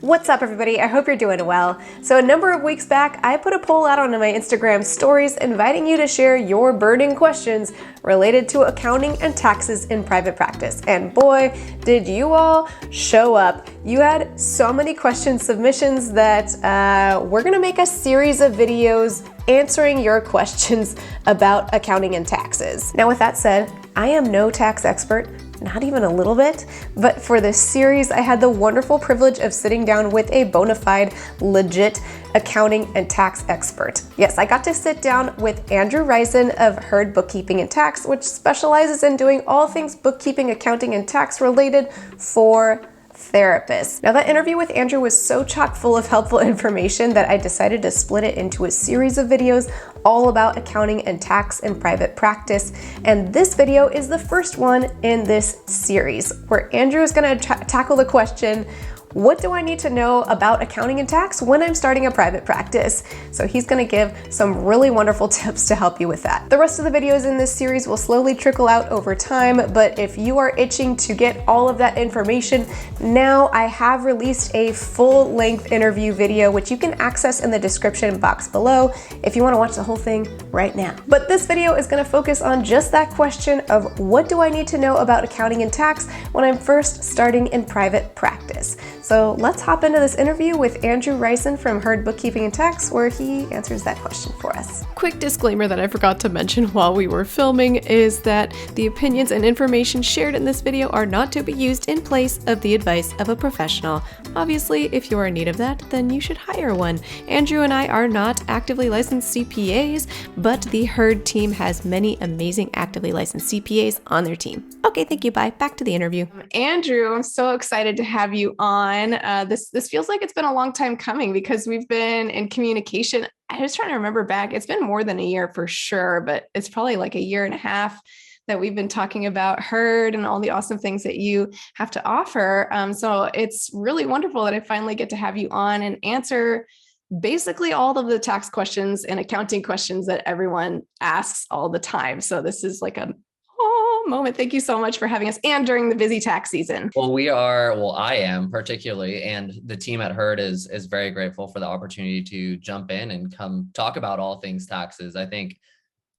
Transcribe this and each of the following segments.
What's up, everybody? I hope you're doing well. So a number of weeks back, I put a poll out on my Instagram stories inviting you to share your burning questions related to accounting and taxes in private practice. And boy, did you all show up. You had so many question submissions that we're gonna make a series of videos answering your questions about accounting and taxes. Now, with that said, I am no tax expert, not even a little bit, but for this series, I had the wonderful privilege of sitting down with a bona fide, legit accounting and tax expert. Yes, I got to sit down with Andrew Riesen of Heard Bookkeeping and Tax, which specializes in doing all things bookkeeping, accounting, and tax related for therapists. Now, that interview with Andrew was so chock full of helpful information that I decided to split it into a series of videos all about accounting and tax in private practice. And this video is the first one in this series where Andrew is going to tackle the question, what do I need to know about accounting and tax when I'm starting a private practice? So he's going to give some really wonderful tips to help you with that. The rest of the videos in this series will slowly trickle out over time, but if you are itching to get all of that information, now I have released a full-length interview video, which you can access in the description box below if you want to watch the whole thing right now. But this video is going to focus on just that question of what do I need to know about accounting and tax when I'm first starting in private practice. So let's hop into this interview with Andrew Riesen from Heard Bookkeeping and Tax, where he answers that question for us. Quick disclaimer that I forgot to mention while we were filming is that the opinions and information shared in this video are not to be used in place of the advice of a professional. Obviously, if you are in need of that, then you should hire one. Andrew and I are not actively licensed CPAs, but the Heard team has many amazing actively licensed CPAs on their team. Okay, thank you. Bye. Back to the interview. Andrew, I'm so excited to have you on. This feels like it's been a long time coming because we've been in communication. I was trying to remember back. It's been more than a year for sure, but it's probably like a year and a half that we've been talking about Heard and all the awesome things that you have to offer. So it's really wonderful that I finally get to have you on and answer basically all of the tax questions and accounting questions that everyone asks all the time. So this is like a moment. Thank you so much for having us and during the busy tax season. I am particularly, and the team at Heard is very grateful for the opportunity to jump in and come talk about all things taxes. I think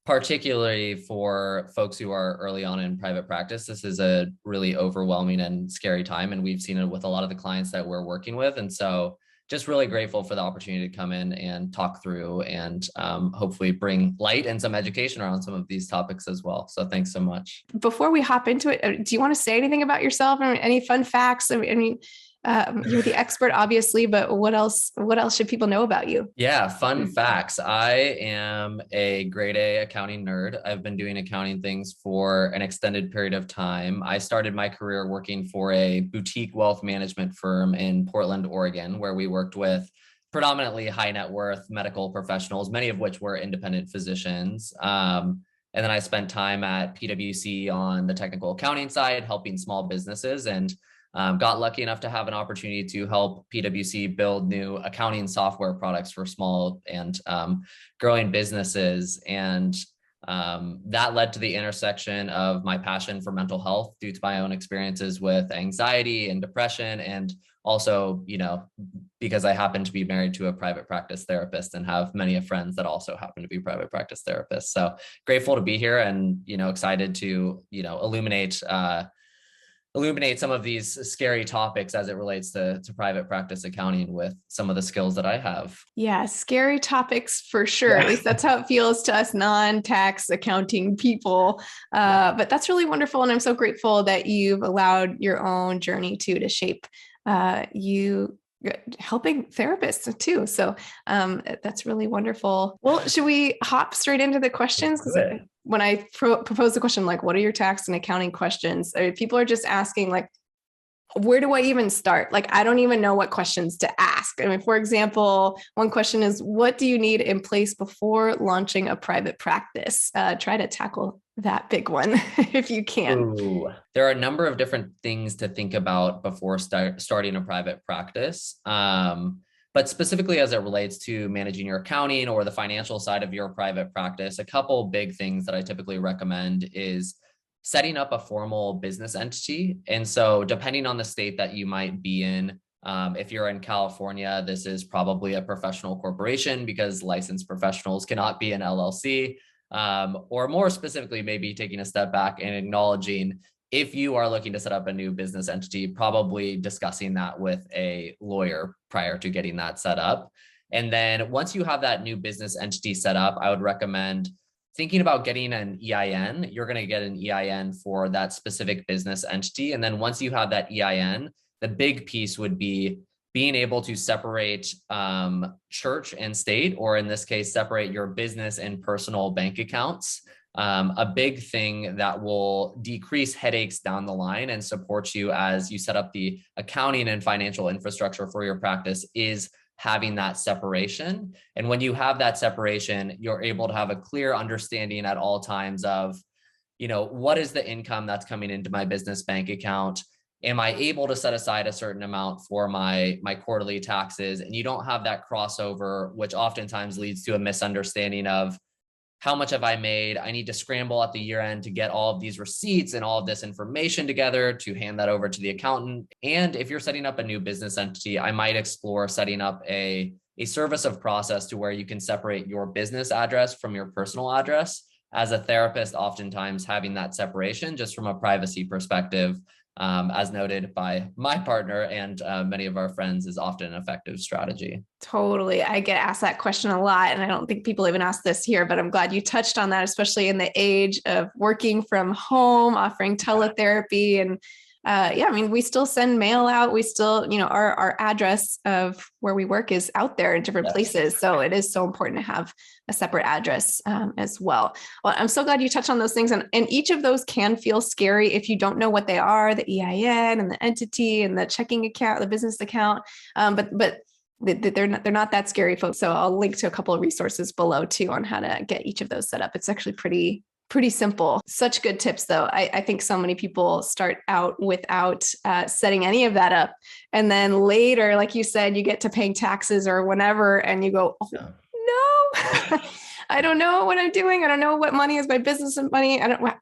particularly for folks who are early on in private practice, this is a really overwhelming and scary time. And we've seen it with a lot of the clients that we're working with. And so just really grateful for the opportunity to come in and talk through and hopefully bring light and some education around some of these topics as well. So thanks so much. Before we hop into it, do you want to say anything about yourself? I mean, any fun facts? I mean, you're the expert, obviously, but what else should people know about you? Yeah, fun facts. I am a grade A accounting nerd. I've been doing accounting things for an extended period of time. I started my career working for a boutique wealth management firm in Portland, Oregon, where we worked with predominantly high net worth medical professionals, many of which were independent physicians. And then I spent time at PwC on the technical accounting side, helping small businesses, and got lucky enough to have an opportunity to help PwC build new accounting software products for small and growing businesses. And that led to the intersection of my passion for mental health due to my own experiences with anxiety and depression. And also, because I happen to be married to a private practice therapist and have many friends that also happen to be private practice therapists. So grateful to be here and, excited to, illuminate some of these scary topics as it relates to private practice accounting with some of the skills that I have. Yeah, scary topics for sure. At least that's how it feels to us non-tax accounting people. But that's really wonderful. And I'm so grateful that you've allowed your own journey to shape you helping therapists too. So that's really wonderful. Well, should we hop straight into the questions? Because when I propose the question, like, what are your tax and accounting questions? I mean, people are just asking, like, where do I even start? Like, I don't even know what questions to ask. I mean, for example, one question is, what do you need in place before launching a private practice? Try to tackle that big one if you can. Ooh, there are a number of different things to think about before starting a private practice. But specifically as it relates to managing your accounting or the financial side of your private practice, a couple big things that I typically recommend is setting up a formal business entity. And so depending on the state that you might be in, If you're in California, this is probably a professional corporation because licensed professionals cannot be an LLC. Or more specifically, maybe taking a step back and acknowledging if you are looking to set up a new business entity, probably discussing that with a lawyer prior to getting that set up. And then once you have that new business entity set up, I would recommend thinking about getting an EIN. You're going to get an EIN for that specific business entity. And then once you have that EIN, the big piece would be being able to separate church and state, or in this case, separate your business and personal bank accounts. A big thing that will decrease headaches down the line and support you as you set up the accounting and financial infrastructure for your practice is having that separation. And when you have that separation, you're able to have a clear understanding at all times of, what is the income that's coming into my business bank account? Am I able to set aside a certain amount for my quarterly taxes? And you don't have that crossover, which oftentimes leads to a misunderstanding of how much have I made? I need to scramble at the year end to get all of these receipts and all of this information together to hand that over to the accountant. And if you're setting up a new business entity, I might explore setting up a service of process to where you can separate your business address from your personal address. As a therapist, oftentimes having that separation just from a privacy perspective, as noted by my partner and many of our friends, is often an effective strategy. Totally. I get asked that question a lot, and I don't think people even ask this here, but I'm glad you touched on that, especially in the age of working from home, offering teletherapy. And we still send mail out. We still, our address of where we work is out there in different places. So it is so important to have a separate address as well. Well, I'm so glad you touched on those things. And each of those can feel scary if you don't know what they are, the EIN and the entity and the checking account, the business account. But they're not that scary, folks. So I'll link to a couple of resources below too on how to get each of those set up. It's actually pretty simple. Such good tips though. I think so many people start out without setting any of that up. And then later, like you said, you get to paying taxes or whenever, and you go, no, I don't know what I'm doing. I don't know what money is my business money. I don't,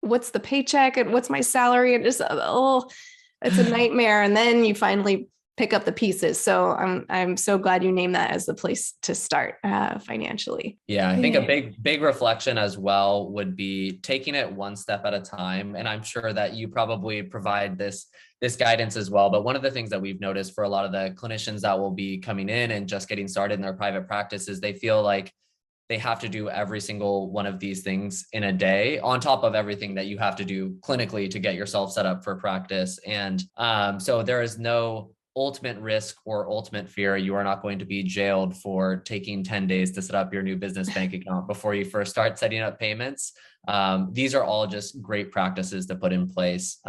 what's the paycheck and what's my salary? And just, it's a nightmare. And then you finally pick up the pieces. So I'm so glad you named that as the place to start financially. Yeah, I think a big reflection as well would be taking it one step at a time. And I'm sure that you probably provide this guidance as well. But one of the things that we've noticed for a lot of the clinicians that will be coming in and just getting started in their private practice is they feel like they have to do every single one of these things in a day on top of everything that you have to do clinically to get yourself set up for practice. And so there is no ultimate risk or ultimate fear. You are not going to be jailed for taking 10 days to set up your new business bank account before you first start setting up payments. These are all just great practices to put in place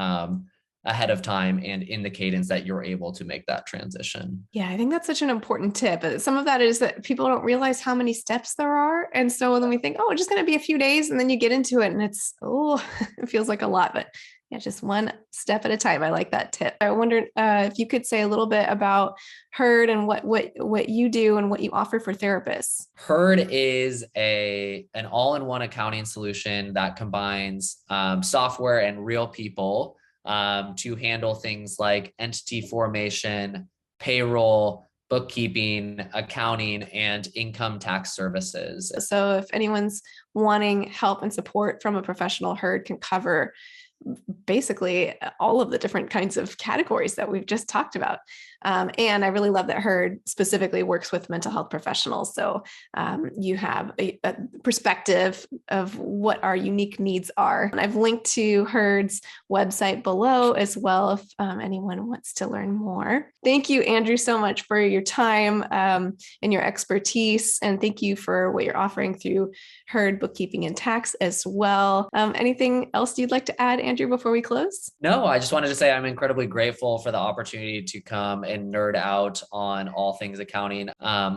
ahead of time and in the cadence that you're able to make that transition. Yeah, I think that's such an important tip. Some of that is that people don't realize how many steps there are. And so then we think, it's just going to be a few days. And then you get into it and it's, it feels like a lot, but yeah, just one step at a time. I like that tip. I wondered if you could say a little bit about Heard and what you do and what you offer for therapists. Heard is an all-in-one accounting solution that combines software and real people to handle things like entity formation, payroll, bookkeeping, accounting, and income tax services. So if anyone's wanting help and support from a professional, Heard can cover basically all of the different kinds of categories that we've just talked about. And I really love that Heard specifically works with mental health professionals. So you have a perspective of what our unique needs are. And I've linked to Heard's website below as well if anyone wants to learn more. Thank you, Andrew, so much for your time and your expertise. And thank you for what you're offering through Heard Bookkeeping and Tax as well. Anything else you'd like to add, Andrew, before we close? No, I just wanted to say I'm incredibly grateful for the opportunity to come and nerd out on all things accounting.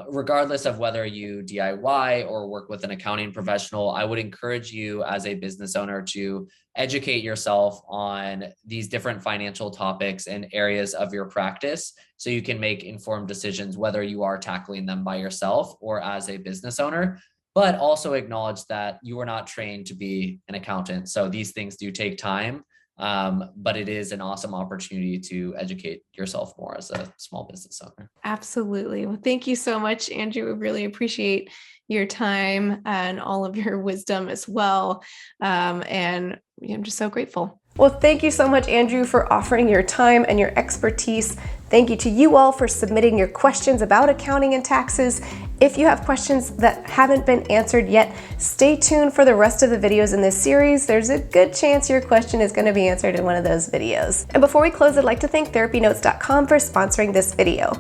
Regardless of whether you DIY or work with an accounting professional, I would encourage you as a business owner to educate yourself on these different financial topics and areas of your practice so you can make informed decisions, whether you are tackling them by yourself or as a business owner. But also acknowledge that you are not trained to be an accountant. So these things do take time. But it is an awesome opportunity to educate yourself more as a small business owner. Absolutely. Well, thank you so much, Andrew. We really appreciate your time and all of your wisdom as well. And I'm just so grateful. Well, thank you so much, Andrew, for offering your time and your expertise. Thank you to you all for submitting your questions about accounting and taxes. If you have questions that haven't been answered yet, stay tuned for the rest of the videos in this series. There's a good chance your question is going to be answered in one of those videos. And before we close, I'd like to thank TherapyNotes.com for sponsoring this video.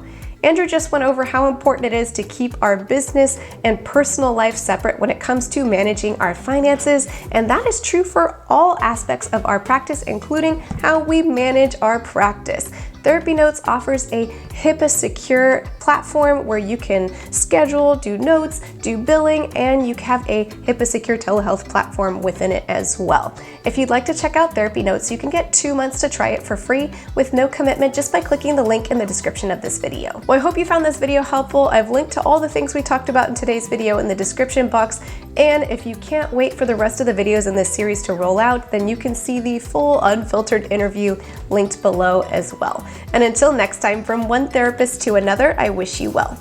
Andrew just went over how important it is to keep our business and personal life separate when it comes to managing our finances, and that is true for all aspects of our practice, including how we manage our practice. TherapyNotes offers a HIPAA-secure platform where you can schedule, do notes, do billing, and you have a HIPAA-secure telehealth platform within it as well. If you'd like to check out TherapyNotes, you can get 2 months to try it for free with no commitment just by clicking the link in the description of this video. Well, I hope you found this video helpful. I've linked to all the things we talked about in today's video in the description box, and if you can't wait for the rest of the videos in this series to roll out, then you can see the full unfiltered interview linked below as well. And until next time, from one therapist to another, I wish you well.